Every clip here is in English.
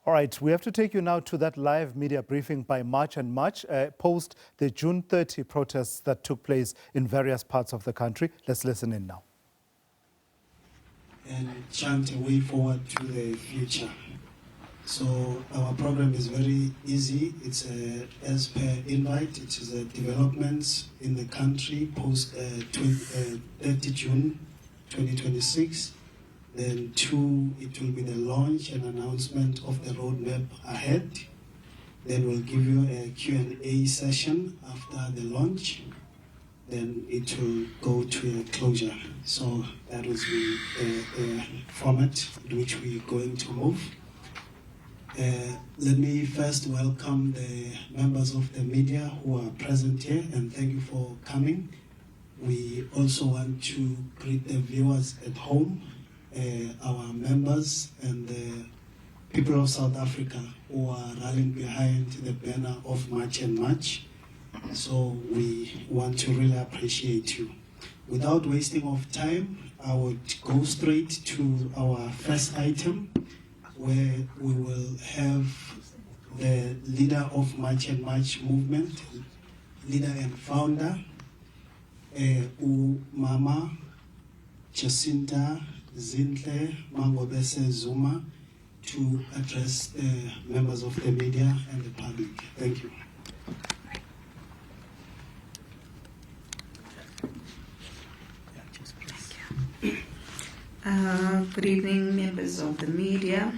All right, we have to take you now to that live media briefing by March and March, post the June 30 protests that took place in various parts of the country. Let's listen in now. And chant a way forward to the future. So our program is very easy. It's as per invite. It is developments in the country post 30 June 2026. Then 2, it will be the launch and announcement of the roadmap ahead. Then we'll give you a Q&A session after the launch. Then it will go to a closure. So that is the format in which we're going to move. Let me first welcome the members of the media who are present here, and thank you for coming. We also want to greet the viewers at home, our members and the people of South Africa who are rallying behind the banner of March and March. So we want to really appreciate you. Without wasting of time, I would go straight to our first item, where we will have the leader of March and March movement, leader and founder, Mama Jacinta Ngobese-Zuma, to address the members of the media and the public. Thank you. Good evening, members of the media.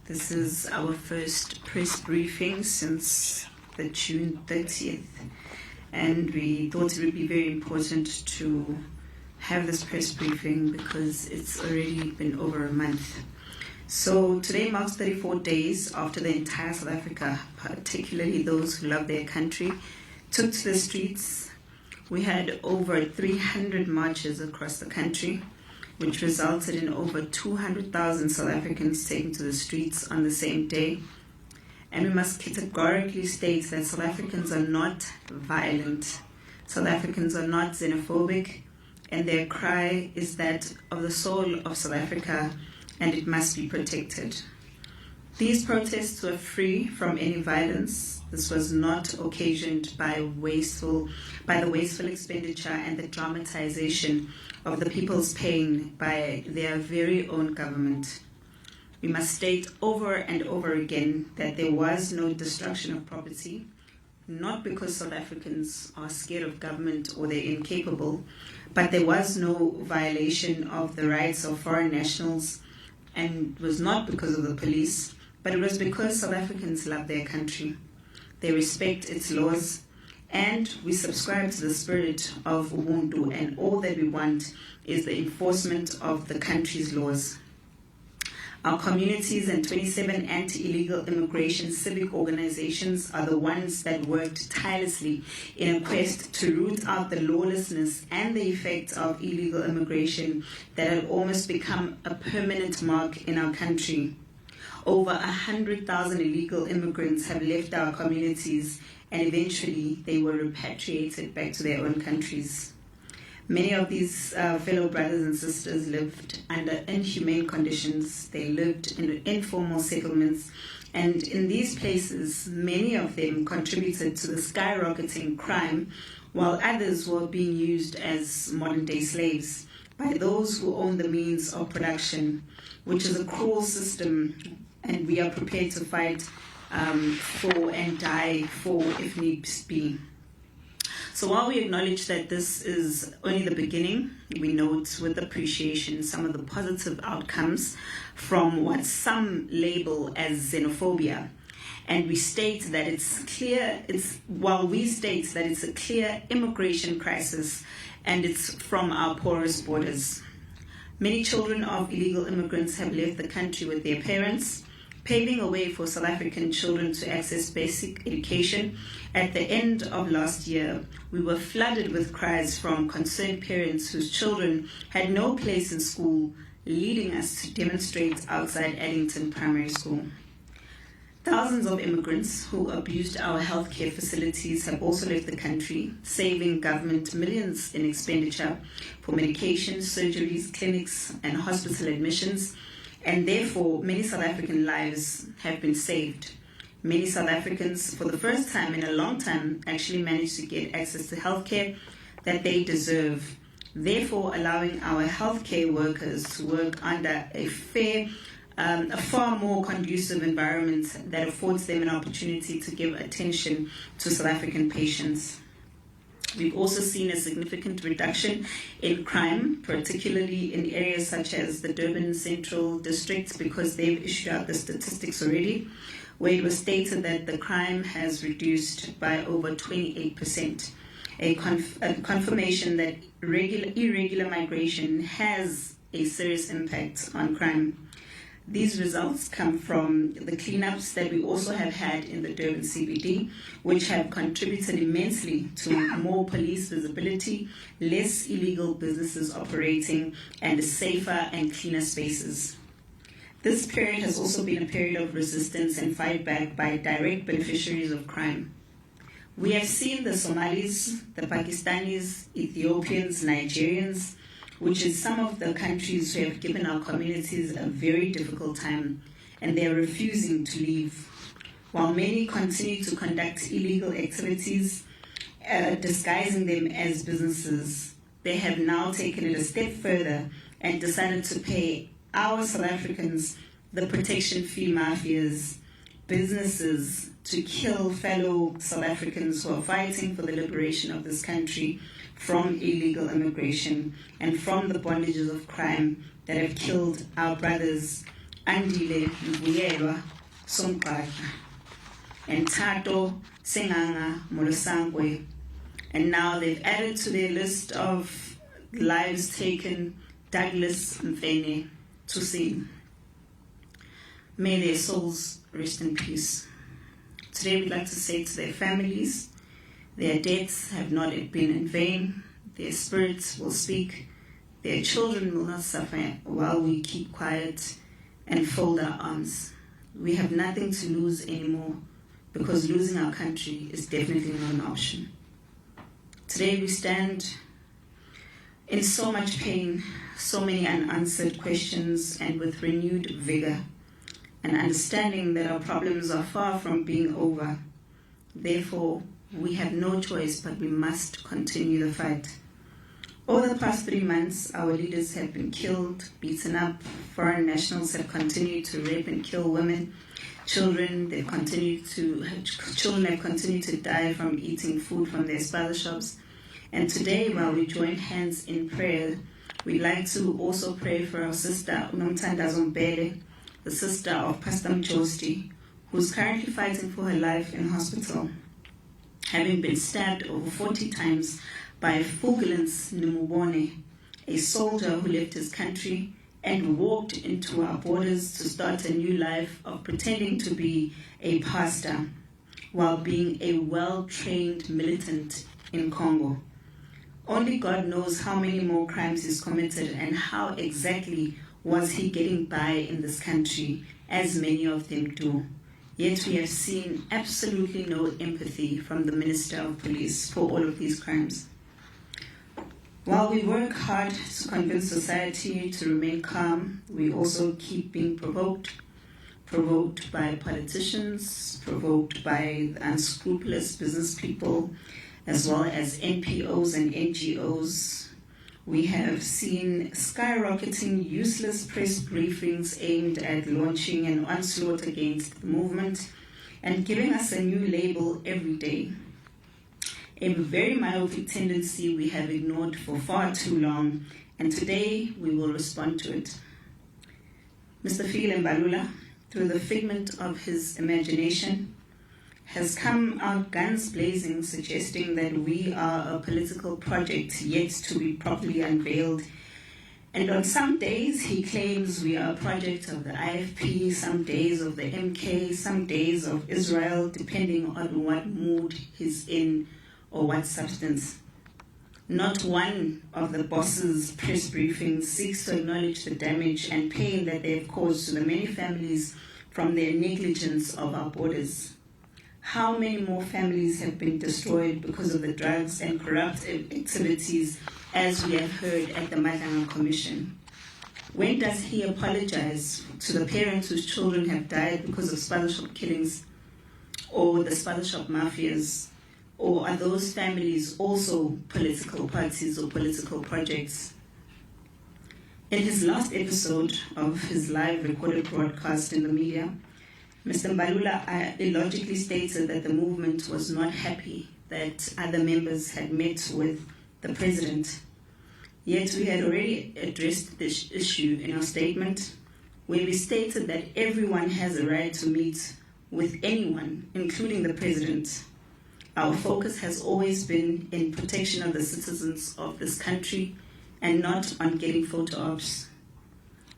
This is our first press briefing since the June 30th, and we thought it would be very important to have this press briefing because it's already been over a month. So today marks 34 days after the entire South Africa, particularly those who love their country, took to the streets. We had over 300 marches across the country, which resulted in over 200,000 South Africans taking to the streets on the same day. And we must categorically state that South Africans are not violent. South Africans are not xenophobic, and their cry is that of the soul of South Africa, and it must be protected. These protests were free from any violence. This was not occasioned by the wasteful expenditure and the dramatization of the people's pain by their very own government. We must state over and over again that there was no destruction of property, not because South Africans are scared of government or they're incapable, but there was no violation of the rights of foreign nationals, and it was not because of the police, but it was because South Africans love their country. They respect its laws, and we subscribe to the spirit of Ubuntu, and all that we want is the enforcement of the country's laws. Our communities and 27 anti-illegal immigration civic organizations are the ones that worked tirelessly in a quest to root out the lawlessness and the effects of illegal immigration that had almost become a permanent mark in our country. Over 100,000 illegal immigrants have left our communities, and eventually they were repatriated back to their own countries. Many of these fellow brothers and sisters lived under inhumane conditions. They lived in informal settlements, and in these places, many of them contributed to the skyrocketing crime, while others were being used as modern-day slaves by those who own the means of production, which is a cruel system, and we are prepared to fight for and die for if needs be. So while we acknowledge that this is only the beginning, we note with appreciation some of the positive outcomes from what some label as xenophobia. And we state that it's a clear immigration crisis, and it's from our porous borders. Many children of illegal immigrants have left the country with their parents, paving a way for South African children to access basic education. At the end of last year, we were flooded with cries from concerned parents whose children had no place in school, leading us to demonstrate outside Addington Primary School. Thousands of immigrants who abused our healthcare facilities have also left the country, saving government millions in expenditure for medication, surgeries, clinics, and hospital admissions. and therefore many South African lives have been saved. Many South Africans, for the first time in a long time, actually managed to get access to healthcare that they deserve, therefore allowing our healthcare workers to work under a far more conducive environment that affords them an opportunity to give attention to South African patients. We've also seen a significant reduction in crime, particularly in areas such as the Durban Central District, because they've issued out the statistics already, where it was stated that the crime has reduced by over 28%, a confirmation that irregular migration has a serious impact on crime. These results come from the cleanups that we also have had in the Durban CBD, which have contributed immensely to more police visibility, less illegal businesses operating, and safer and cleaner spaces. This period has also been a period of resistance and fight back by direct beneficiaries of crime. We have seen the Somalis, the Pakistanis, Ethiopians, Nigerians, which is some of the countries who have given our communities a very difficult time, and they are refusing to leave. While many continue to conduct illegal activities, disguising them as businesses, they have now taken it a step further and decided to pay our South Africans, the protection fee mafias, businesses, to kill fellow South Africans who are fighting for the liberation of this country from illegal immigration and from the bondages of crime that have killed our brothers Andile Mbuyelwa Somqaka and Tato Senganga Molosangwe. And now they've added to their list of lives taken Douglas Mfene Tusini. May their souls rest in peace. Today we'd like to say to their families, their deaths have not been in vain. Their spirits will speak. Their children will not suffer while we keep quiet and fold our arms. We have nothing to lose anymore because losing our country is definitely not an option. Today we stand in so much pain, so many unanswered questions, and with renewed vigor, and understanding that our problems are far from being over. Therefore, we have no choice, but we must continue the fight. Over the past 3 months, our leaders have been killed, beaten up. Foreign nationals have continued to rape and kill women. Children have continued to die from eating food from their spaza shops. And today, while we join hands in prayer, we'd like to also pray for our sister, Unomthandazo Mbele, the sister of Pastor Mjosti, who's currently fighting for her life in hospital, having been stabbed over 40 times by Fulgulence Nimubone, a soldier who left his country and walked into our borders to start a new life of pretending to be a pastor while being a well-trained militant in Congo. Only God knows how many more crimes he's committed and how exactly was he getting by in this country, as many of them do. Yet we have seen absolutely no empathy from the Minister of Police for all of these crimes. While we work hard to convince society to remain calm, we also keep being provoked by politicians, provoked by unscrupulous business people, as well as NPOs and NGOs. We have seen skyrocketing useless press briefings aimed at launching an onslaught against the movement and giving us a new label every day. A very myopic tendency we have ignored for far too long, and today we will respond to it. Mr. Fikile Mbalula, through the figment of his imagination, has come out guns blazing, suggesting that we are a political project yet to be properly unveiled. And on some days, he claims we are a project of the IFP, some days of the MK, some days of Israel, depending on what mood he's in or what substance. Not one of the boss's press briefings seeks to acknowledge the damage and pain that they have caused to the many families from their negligence of our borders. How many more families have been destroyed because of the drugs and corrupt activities, as we have heard at the Madanga Commission? When does he apologize to the parents whose children have died because of spather shop killings or the spather shop mafias? Or are those families also political parties or political projects? In his last episode of his live recorded broadcast in the media, Mr. Mbalula illogically stated that the movement was not happy that other members had met with the president. Yet we had already addressed this issue in our statement, where we stated that everyone has a right to meet with anyone, including the president. Our focus has always been in protection of the citizens of this country and not on getting photo ops.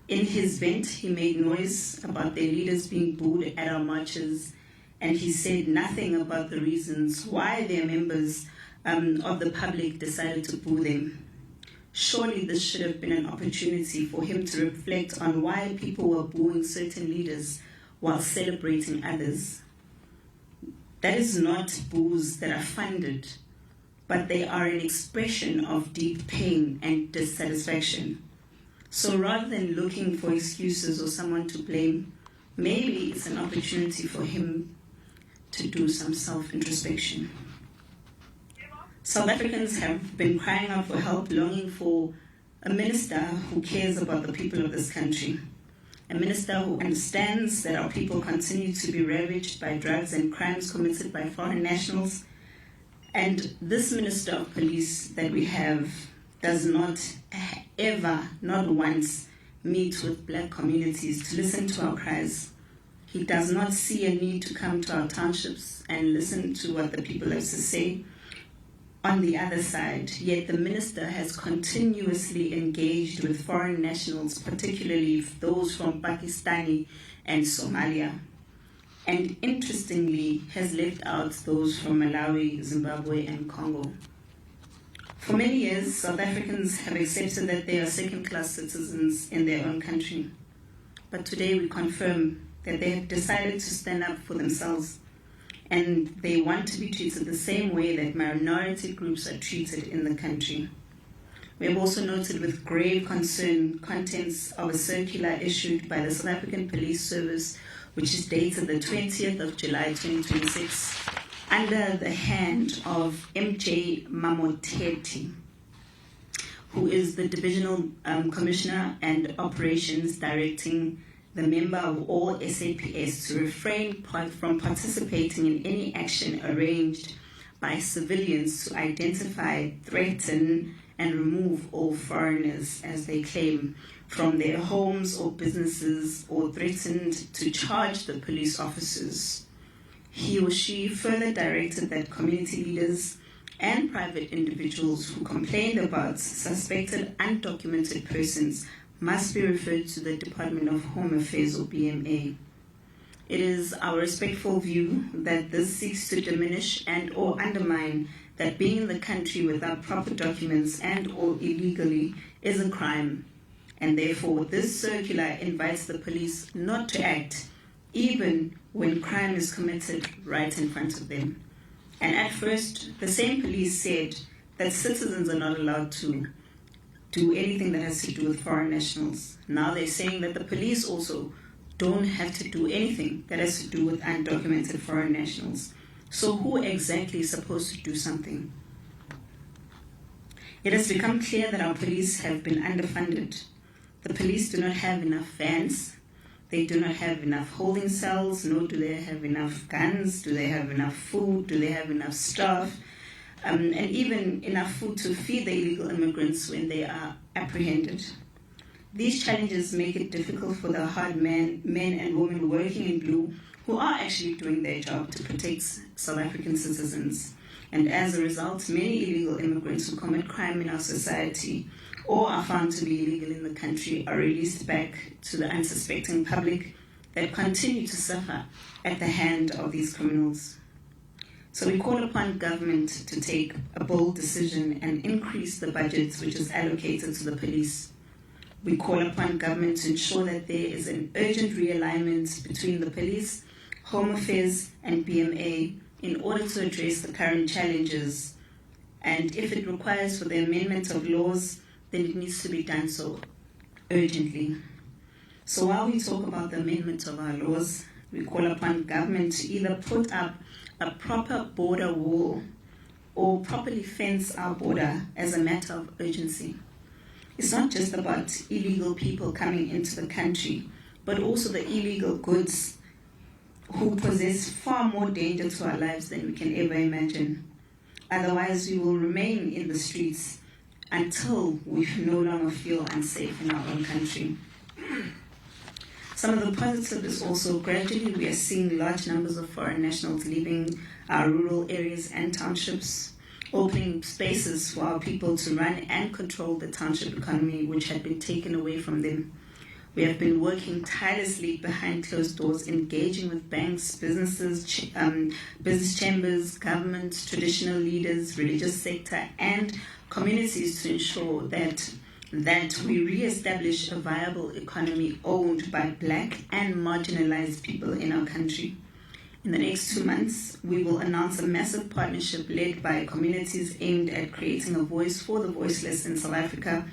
In his vent, he made noise about their leaders being booed at our marches, and he said nothing about the reasons why their members of the public decided to boo them. Surely this should have been an opportunity for him to reflect on why people were booing certain leaders while celebrating others. That is not boos that are funded, but they are an expression of deep pain and dissatisfaction. So rather than looking for excuses or someone to blame, maybe it's an opportunity for him to do some self-introspection. South Africans have been crying out for help, longing for a minister who cares about the people of this country. A minister who understands that our people continue to be ravaged by drugs and crimes committed by foreign nationals. And this Minister of Police that we have does not ever, not once, meet with black communities to listen to our cries. He does not see a need to come to our townships and listen to what the people have to say. On the other side, yet the minister has continuously engaged with foreign nationals, particularly those from Pakistani and Somalia, and interestingly has left out those from Malawi, Zimbabwe, and Congo. For many years, South Africans have accepted that they are second-class citizens in their own country. But today we confirm that they have decided to stand up for themselves, and they want to be treated the same way that minority groups are treated in the country. We have also noted with grave concern contents of a circular issued by the South African Police Service, which is dated the 20th of July 2026, under the hand of MJ Mamoteti, who is the Divisional Commissioner and Operations directing the member of all SAPS to refrain from participating in any action arranged by civilians to identify, threaten, and remove all foreigners, as they claim, from their homes or businesses, or threatened to charge the police officers. He or she further directed that community leaders and private individuals who complained about suspected undocumented persons must be referred to the Department of Home Affairs, or BMA. It is our respectful view that this seeks to diminish and or undermine that being in the country without proper documents and or illegally is a crime, and therefore this circular invites the police not to act even when crime is committed right in front of them. And at first, the same police said that citizens are not allowed to do anything that has to do with foreign nationals. Now they're saying that the police also don't have to do anything that has to do with undocumented foreign nationals. So who exactly is supposed to do something? It has become clear that our police have been underfunded. The police do not have enough vans. They do not have enough holding cells, nor do they have enough guns. Do they have enough food? Do they have enough staff? And even enough food to feed the illegal immigrants when they are apprehended. These challenges make it difficult for the hard men and women working in blue who are actually doing their job to protect South African citizens. And as a result, many illegal immigrants who commit crime in our society or are found to be illegal in the country are released back to the unsuspecting public that continue to suffer at the hand of these criminals. So we call upon government to take a bold decision and increase the budget which is allocated to the police. We call upon government to ensure that there is an urgent realignment between the police, Home Affairs, and BMA in order to address the current challenges. And if it requires for the amendment of laws, then it needs to be done so urgently. So while we talk about the amendment of our laws, we call upon government to either put up a proper border wall or properly fence our border as a matter of urgency. It's not just about illegal people coming into the country, but also the illegal goods who possess far more danger to our lives than we can ever imagine. Otherwise, we will remain in the streets until we no longer feel unsafe in our own country. Some of the positive is also gradually we are seeing large numbers of foreign nationals leaving our rural areas and townships, opening spaces for our people to run and control the township economy, which had been taken away from them. We have been working tirelessly behind closed doors, engaging with banks, businesses, business chambers, government, traditional leaders, religious sector, and communities to ensure that we re-establish a viable economy owned by Black and marginalized people in our country. In the next 2 months, we will announce a massive partnership led by communities aimed at creating a voice for the voiceless in South Africa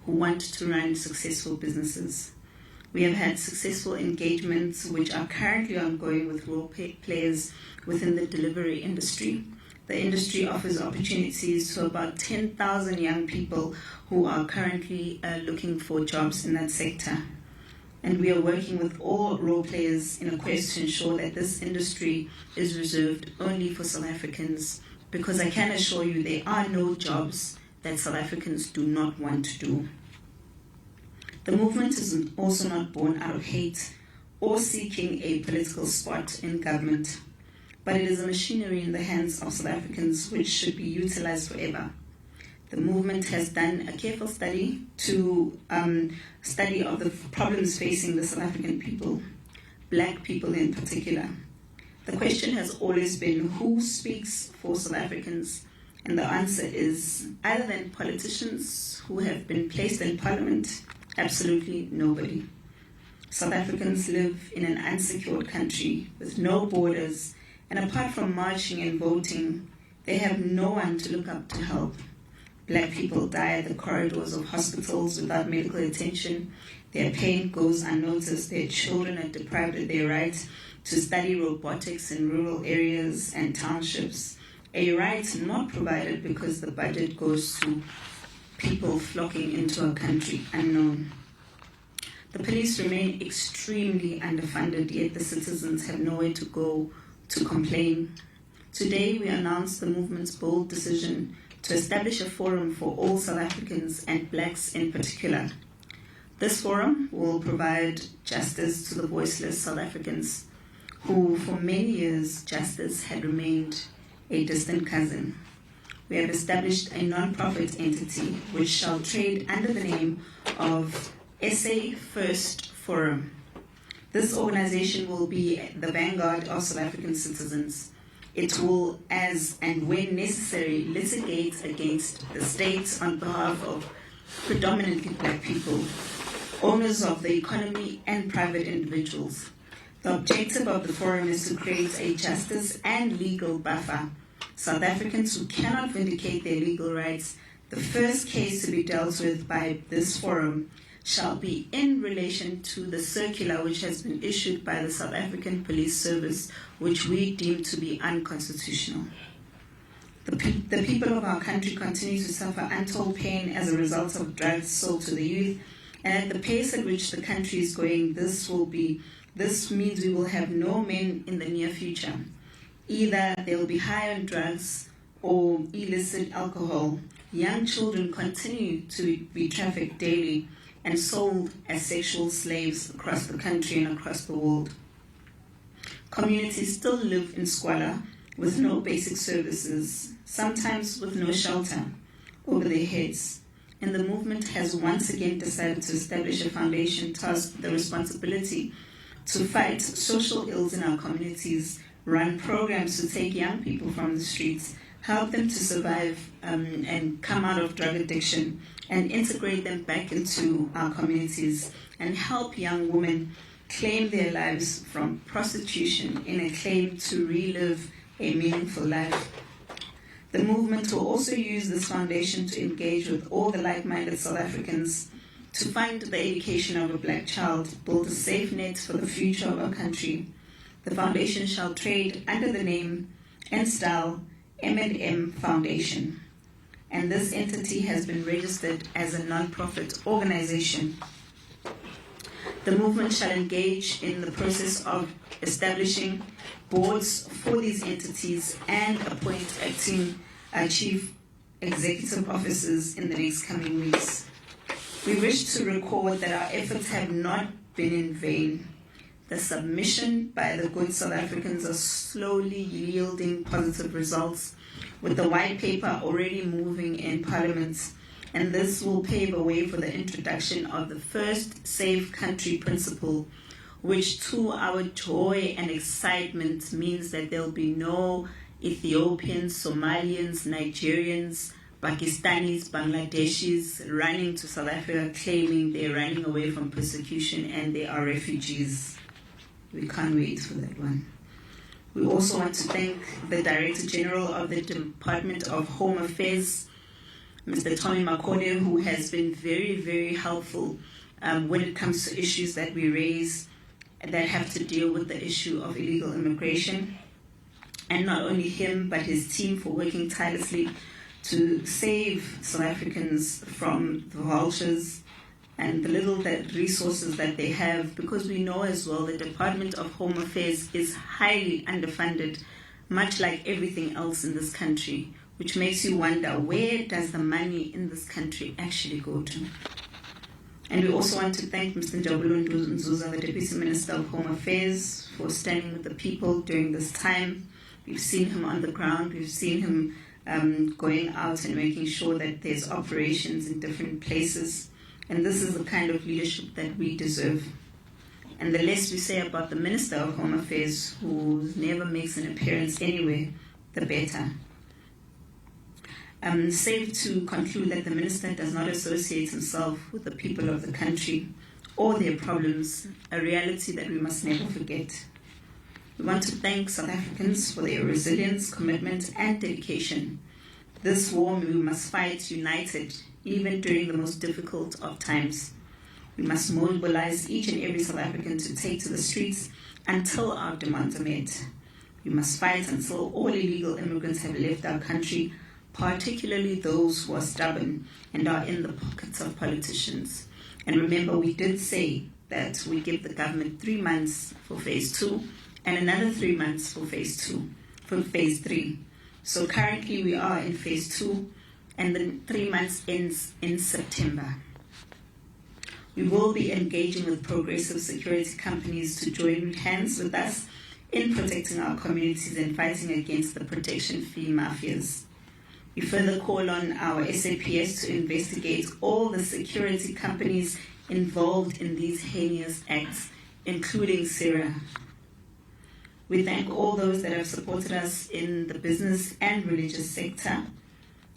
who want to run successful businesses. We have had successful engagements which are currently ongoing with role players within the delivery industry. The industry offers opportunities to about 10,000 young people who are currently looking for jobs in that sector. And we are working with all role players in a quest to ensure that this industry is reserved only for South Africans, because I can assure you there are no jobs that South Africans do not want to do. The movement is also not born out of hate or seeking a political spot in government, but it is a machinery in the hands of South Africans which should be utilized forever. The movement has done a careful study of the problems facing the South African people, Black people in particular. The question has always been who speaks for South Africans, and the answer is other than politicians who have been placed in parliament, absolutely nobody. South Africans live in an unsecured country with no borders, and apart from marching and voting, they have no one to look up to help. Black people die at the corridors of hospitals without medical attention. Their pain goes unnoticed. Their children are deprived of their right to study robotics in rural areas and townships, a right not provided because the budget goes to people flocking into a country unknown. The police remain extremely underfunded, yet the citizens have nowhere to go to complain. Today, we announce the movement's bold decision to establish a forum for all South Africans and Blacks in particular. This forum will provide justice to the voiceless South Africans who, for many years, justice had remained a distant cousin. We have established a non-profit entity which shall trade under the name of SA First Forum. This organization will be the vanguard of South African citizens. It will, as and when necessary, litigate against the state on behalf of predominantly Black people, owners of the economy and private individuals. The objective of the forum is to create a justice and legal buffer. South Africans who cannot vindicate their legal rights, the first case to be dealt with by this forum shall be in relation to the circular which has been issued by the South African Police Service, which we deem to be unconstitutional. The people of our country continue to suffer untold pain as a result of drugs sold to the youth, and at the pace at which the country is going, this means we will have no men in the near future. Either they will be high on drugs or illicit alcohol. Young children continue to be trafficked daily and sold as sexual slaves across the country and across the world. Communities still live in squalor with no basic services, sometimes with no shelter over their heads. And the movement has once again decided to establish a foundation tasked with the responsibility to fight social ills in our communities, run programs to take young people from the streets, help them to survive and come out of drug addiction, and integrate them back into our communities, and help young women claim their lives from prostitution in a claim to relive a meaningful life. The movement will also use this foundation to engage with all the like-minded South Africans to fund the education of a black child, build a safe net for the future of our country. The foundation shall trade under the name and style M&M Foundation, and this entity has been registered as a non-profit organization. The movement shall engage in the process of establishing boards for these entities and appoint acting chief executive officers in the next coming weeks. We wish to record that our efforts have not been in vain. The submission by the good South Africans are slowly yielding positive results, with the white paper already moving in Parliament, and this will pave a way for the introduction of the first safe country principle, which to our joy and excitement means that there will be no Ethiopians, Somalians, Nigerians, Pakistanis, Bangladeshis running to South Africa claiming they're running away from persecution and they are refugees. We can't wait for that one. We also want to thank the Director General of the Department of Home Affairs, Mr. Tommy Makode, who has been very, very helpful when it comes to issues that we raise that have to deal with the issue of illegal immigration. And not only him, but his team for working tirelessly to save South Africans from the vultures and the little resources that they have, because we know as well the Department of Home Affairs is highly underfunded, much like everything else in this country, which makes you wonder, where does the money in this country actually go to? And we also want to thank Mr. Njabulundu Nzuza, the Deputy Minister of Home Affairs, for standing with the people during this time. We've seen him on the ground, we've seen him going out and making sure that there's operations in different places. And this is the kind of leadership that we deserve. And the less we say about the Minister of Home Affairs, who never makes an appearance anywhere, the better. Safe to conclude that the Minister does not associate himself with the people of the country or their problems, a reality that we must never forget. We want to thank South Africans for their resilience, commitment, and dedication. This war we must fight united, even during the most difficult of times. We must mobilize each and every South African to take to the streets until our demands are met. We must fight until all illegal immigrants have left our country, particularly those who are stubborn and are in the pockets of politicians. And remember, we did say that we give the government 3 months for phase 2 and another 3 months for phase 3. So currently we are in phase 2 and the 3 months ends in September. We will be engaging with progressive security companies to join hands with us in protecting our communities and fighting against the protection fee mafias. We further call on our SAPS to investigate all the security companies involved in these heinous acts, including Syria. We thank all those that have supported us in the business and religious sector.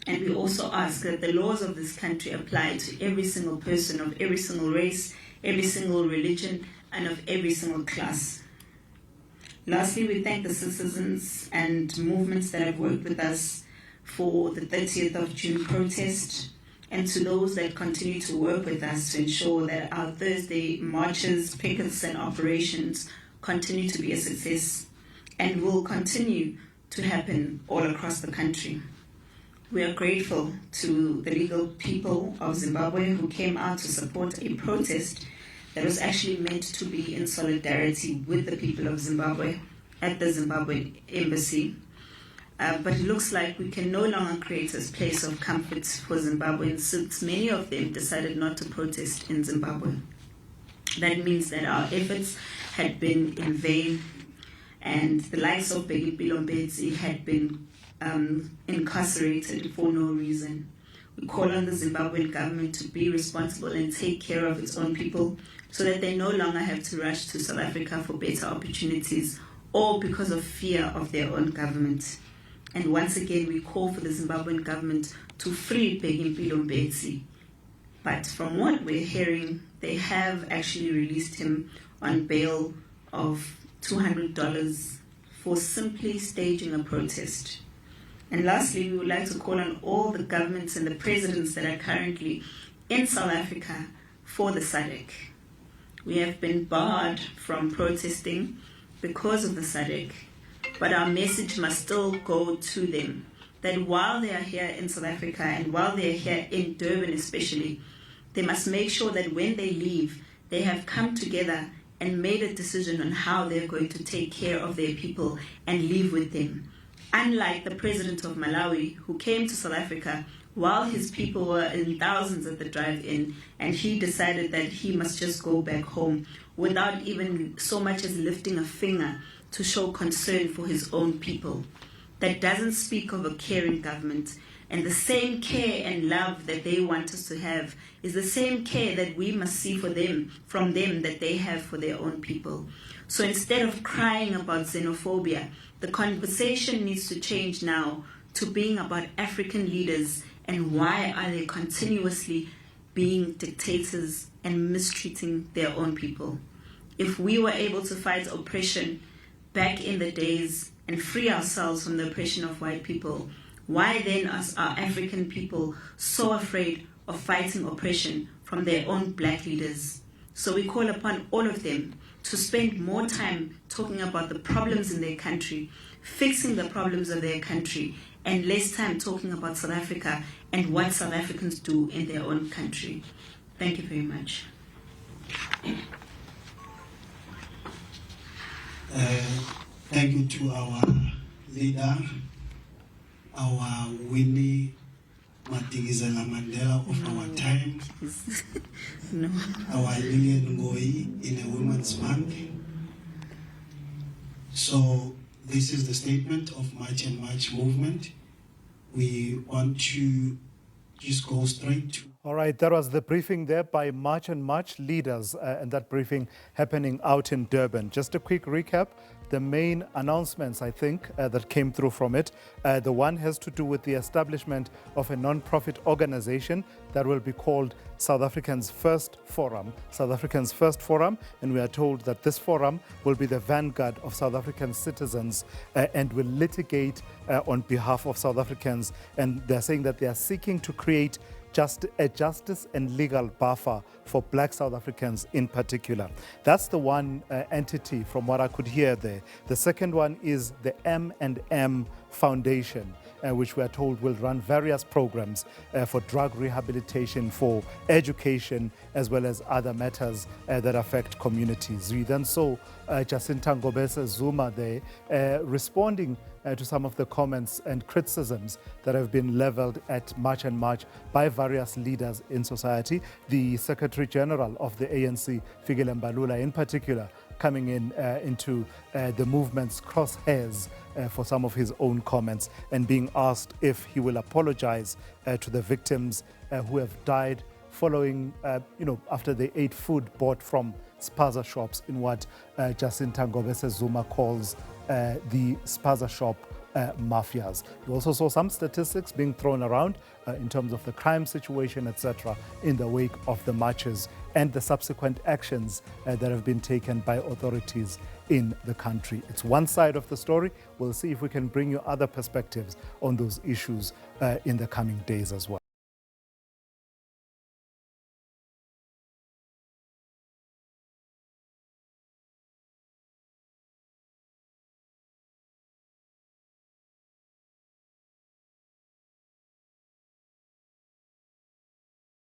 And we also ask that the laws of this country apply to every single person of every single race, every single religion, and of every single class. Lastly, we thank the citizens and movements that have worked with us for the 30th of June protest, and to those that continue to work with us to ensure that our Thursday marches, pickets, and operations continue to be a success and will continue to happen all across the country. We are grateful to the legal people of Zimbabwe who came out to support a protest that was actually meant to be in solidarity with the people of Zimbabwe at the Zimbabwe embassy. But it looks like we can no longer create a place of comfort for Zimbabweans, since many of them decided not to protest in Zimbabwe. That means that our efforts had been in vain, and the likes of Bheki Mbezi had been incarcerated for no reason. We call on the Zimbabwean government to be responsible and take care of its own people so that they no longer have to rush to South Africa for better opportunities or because of fear of their own government. And once again, we call for the Zimbabwean government to free Bheki Mbezi. But from what we're hearing, they have actually released him on bail of $200 for simply staging a protest. And lastly, we would like to call on all the governments and the presidents that are currently in South Africa for the SADC. We have been barred from protesting because of the SADC, but our message must still go to them that while they are here in South Africa and while they are here in Durban especially, they must make sure that when they leave, they have come together and made a decision on how they're going to take care of their people and live with them. Unlike the president of Malawi, who came to South Africa while his people were in thousands at the drive-in, and he decided that he must just go back home without even so much as lifting a finger to show concern for his own people. That doesn't speak of a caring government. And the same care and love that they want us to have is the same care that we must see for them, from them, that they have for their own people. So instead of crying about xenophobia, the conversation needs to change now to being about African leaders and why are they continuously being dictators and mistreating their own people. If we were able to fight oppression back in the days and free ourselves from the oppression of white people, why then are African people so afraid of fighting oppression from their own black leaders? So we call upon all of them to spend more time talking about the problems in their country, fixing the problems of their country, and less time talking about South Africa and what South Africans do in their own country. Thank you very much. Thank you to our leader, our Winnie Madikizela Mandela of our time, No. our Lillian Ngoi in a Women's Month. So this is the statement of March and March movement. We want to just go straight to... All right, that was the briefing there by March and March leaders, and that briefing happening out in Durban. Just a quick recap. The main announcements, I think, that came through from it. The one has to do with the establishment of a non-profit organization that will be called South Africa's First Forum. South Africa's First Forum, and we are told that this forum will be the vanguard of South African citizens and will litigate on behalf of South Africans. And they're saying that they are seeking to create a justice and legal buffer for black South Africans in particular. That's the one entity from what I could hear there. The second one is the M&M Foundation, which we are told will run various programs for drug rehabilitation, for education, as well as other matters that affect communities. We then saw Jacinta Ngobese-Zuma there responding to some of the comments and criticisms that have been leveled at March and March by various leaders in society. The Secretary General of the ANC, Fikile Mbalula in particular, coming into the movement's crosshairs for some of his own comments and being asked if he will apologize to the victims who have died following, after they ate food bought from spaza shops in what Jacinta Ngobese-Zuma calls the spaza shop mafias. You also saw some statistics being thrown around in terms of the crime situation, etc., in the wake of the marches and the subsequent actions that have been taken by authorities in the country. It's one side of the story. We'll see if we can bring you other perspectives on those issues in the coming days as well.